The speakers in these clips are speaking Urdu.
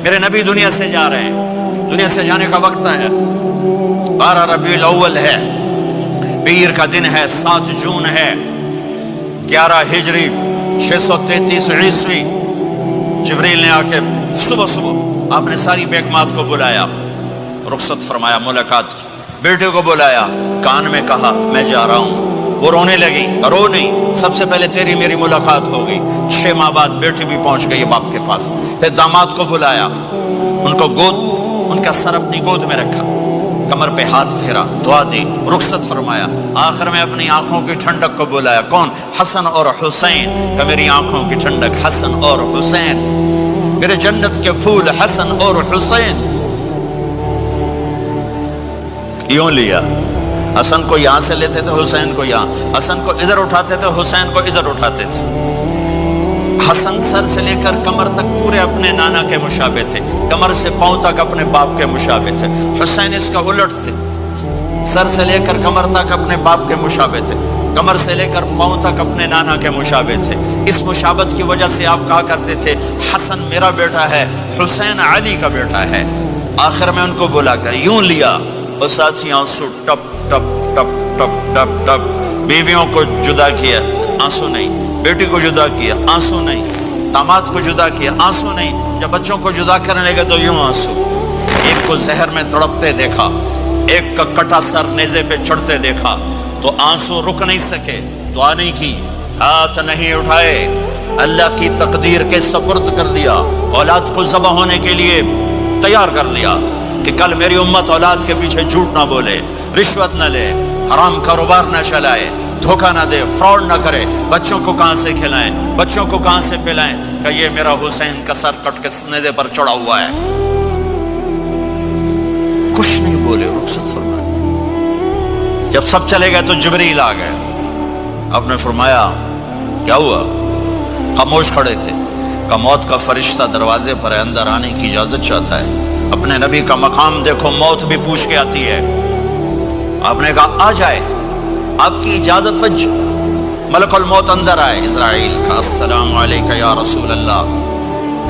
میرے نبی دنیا سے جا رہے ہیں، دنیا سے جانے کا وقت ہے، 12 ربیع الاول ہے، پیر کا دن ہے، 7 جون ہے، 11 ہجری 633 عیسوی۔ جبریل نے آ کے صبح صبح آپ نے ساری بیگمات کو بلایا، رخصت فرمایا، ملاقات کی، بیٹے کو بلایا، کان میں کہا میں جا رہا ہوں۔ وہ رونے لگی، رو نہیں، سب سے پہلے تیری میری ملاقات ہو گئی۔ 6 ماہ بعد بیٹی بھی پہنچ گئی باپ کے پاس۔ پھر داماد کو بلایا، ان کو ان کا سر اپنی گود میں رکھا، کمر پہ ہاتھ پھیرا، دعا دی، رخصت فرمایا۔ آخر میں اپنی آنکھوں کی ٹھنڈک کو بلایا، کون؟ حسن اور حسین، کہ میری آنکھوں کی ٹھنڈک حسن اور حسین، میرے جنت کے پھول حسن اور حسین۔ یوں لیا، حسن کو یہاں سے لیتے تھے، حسین کو یہاں، حسن کو ادھر اٹھاتے تھے، حسین کو ادھر اٹھاتے تھے۔ حسن سر سے لے کر کمر تک پورے اپنے نانا کے مشابہ تھے، کمر سے پاؤں تک اپنے باپ کے مشابہ تھے۔ حسین اس کا الٹ تھے، سر سے لے کر کمر تک اپنے باپ کے مشابہ تھے، کمر سے لے کر پاؤں تک اپنے نانا کے مشابہ تھے۔ اس مشابہت کی وجہ سے آپ کہا کرتے تھے حسن میرا بیٹا ہے، حسین علی کا بیٹا ہے۔ آخر میں ان کو بلا کر یوں لیا، اور ساتھ ہی آنسو ٹپ ٹپ ٹپ ٹپ ٹپ ٹپ۔ بیویوں کو جدا کیا، آنسو نہیں، بیٹی کو جدا کیا، آنسو نہیں، داماد کو جدا کیا، آنسو نہیں، جب بچوں کو جدا کرنے لگے تو یوں آنسو۔ ایک کو زہر میں تڑپتے دیکھا، ایک کا کٹا سر نیزے پہ چڑھتے دیکھا تو آنسو رک نہیں سکے، دعا نہیں کی، ہاتھ نہیں اٹھائے، اللہ کی تقدیر کے سپرد کر دیا، اولاد کو ذبح ہونے کے لیے تیار کر لیا کہ کل میری امت اولاد کے پیچھے جھوٹ نہ بولے، رشوت نہ لے، حرام کاروبار نہ چلائے، دھوکہ نہ دے، فراڈ نہ کرے، بچوں کو کہاں سے کھلائیں، بچوں کو کہاں سے پلائیں، کہ یہ میرا حسین کا سر کٹ کے نیزے پر چڑھا ہوا ہے۔ کچھ نہیں بولے، رخصت فرما دی۔ جب سب چلے گئے تو جبریل آ گئے، آپ نے فرمایا کیا ہوا؟ خاموش کھڑے تھے، کہ موت کا فرشتہ دروازے پر ہے، اندر آنے کی اجازت چاہتا ہے۔ اپنے نبی کا مقام دیکھو، موت بھی پوچھ کے آتی ہے۔ آپ نے کہا آ جائے، آپ کی اجازت پر ملک الموت اندر آئے۔ اسرائیل کا السلام علیکہ یا رسول اللہ،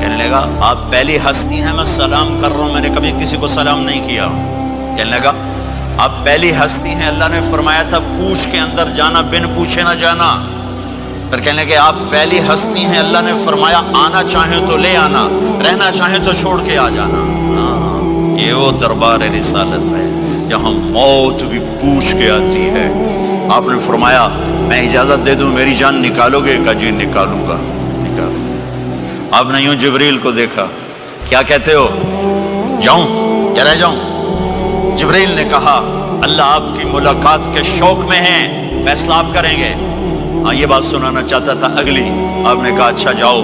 کہنے لگا آپ پہلی ہستی ہیں، میں سلام کر رہا ہوں، میں نے کبھی کسی کو سلام نہیں کیا۔ کہنے لگا آپ پہلی ہستی ہیں، اللہ نے فرمایا تھا پوچھ کے اندر جانا، بن پوچھے نہ جانا۔ پھر کہنے لگے آپ پہلی ہستی ہیں، اللہ نے فرمایا آنا چاہیں تو لے آنا، رہنا چاہیں تو چھوڑ کے آ جانا۔ یہ وہ دربار رسالت ہے جہاں موت بھی پوچھ کے آتی ہے۔ آپ نے فرمایا میں اجازت دے دوں میری جان نکالو گے؟ کہ جی نکالوں گا، نکالو۔ آپ نے یوں جبریل کو دیکھا، کیا کہتے ہو؟ جاؤں یا رہ جاؤں؟ جبریل نے کہا اللہ آپ کی ملاقات کے شوق میں ہیں، فیصلہ آپ کریں گے۔ ہاں یہ بات سنانا چاہتا تھا اگلی۔ آپ نے کہا اچھا جاؤ،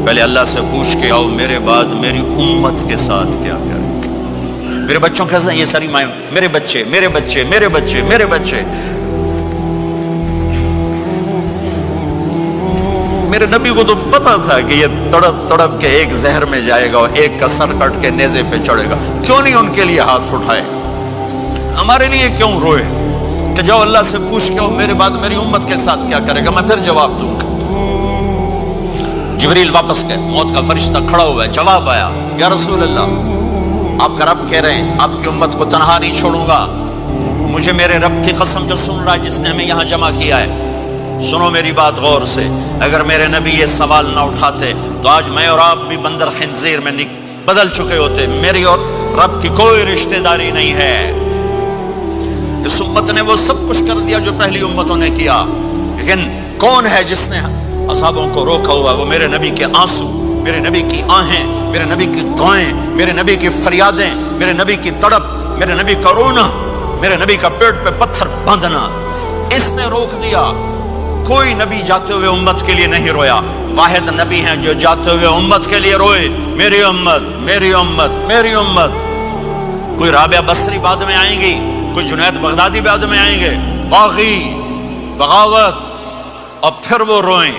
پہلے اللہ سے پوچھ کے آؤ میرے بعد میری امت کے ساتھ کیا کریں گے، میرے بچوں کے ساتھ۔ یہ ساری مائیں، میرے بچے میرے بچے میرے بچے میرے بچے۔ میرے نبی کو تو پتا تھا کہ یہ تڑپ تڑپ کے ایک زہر میں جائے گا اور ایک کا سر کٹ کے نیزے پہ چڑھے گا، کیوں نہیں ان کے لیے ہاتھ اٹھائے؟ ہمارے لیے کیوں روئے کہ جاؤ اللہ سے پوچھ کے میرے بعد میری امت کے ساتھ کیا کرے گا، میں پھر جواب دوں گا۔ جبریل واپس گئے، موت کا فرشتہ کھڑا ہوا ہے، جواب آیا یا رسول اللہ آپ کا رب کہہ رہے ہیں آپ کی امت کو تنہا نہیں چھوڑوں گا، مجھے میرے رب کی قسم جو سن رہا ہے جس نے ہمیں یہاں جمع کیا ہے، سنو میری بات غور سے، اگر میرے نبی یہ سوال نہ اٹھاتے تو آج میں اور آپ بھی بندر خنزیر میں بدل چکے ہوتے۔ میری اور رب کی کوئی رشتہ داری نہیں ہے۔ اس امت نے وہ سب کچھ کر دیا جو پہلی امتوں نے کیا، لیکن کون ہے جس نے اصحابوں کو روکا ہوا؟ وہ میرے نبی کے آنسو، میرے نبی کی آہیں، میرے نبی کی دعائیں، میرے نبی کی فریادیں، میرے نبی کی تڑپ، میرے نبی کا رونا، میرے نبی کا پیٹ پہ پتھر باندھنا، اس نے روک دیا۔ کوئی نبی جاتے ہوئے امت کے لیے نہیں رویا، واحد نبی ہیں جو جاتے ہوئے امت کے لیے روئے، میری امت میری امت میری امت۔ کوئی رابعہ بصری بعد میں آئیں گی، کوئی جنید بغدادی بعد میں آئیں گے، باغی بغاوت، اور پھر وہ روئیں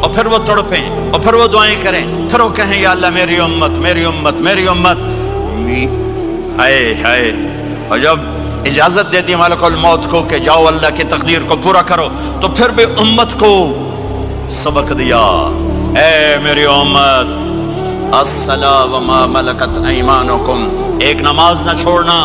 اور پھر وہ تڑپیں اور پھر وہ دعائیں کریں، پھر وہ کہیں یا اللہ میری امت میری امت میری امت۔ ہائے ہائے، اور جب اجازت دیتی ملک الموت کو کہ جاؤ اللہ کی تقدیر کو پورا کرو، تو پھر بھی امت کو سبق دیا، اے میری امت الصلاۃ وما ملکت ایمانکم، ایک نماز نہ چھوڑنا،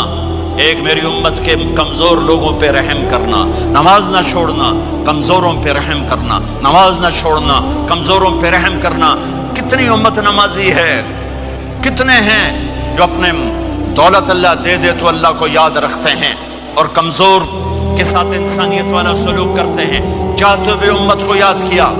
ایک میری امت کے کمزور لوگوں پہ رحم کرنا، نماز نہ چھوڑنا، کمزوروں پہ رحم کرنا، نماز نہ چھوڑنا، کمزوروں پہ رحم کرنا۔ کتنی امت نمازی ہے، کتنے ہیں جو اپنے دولت اللہ دے دے تو اللہ کو یاد رکھتے ہیں اور کمزور کے ساتھ انسانیت والا سلوک کرتے ہیں، چاہتے ہوئے امت کو یاد کیا۔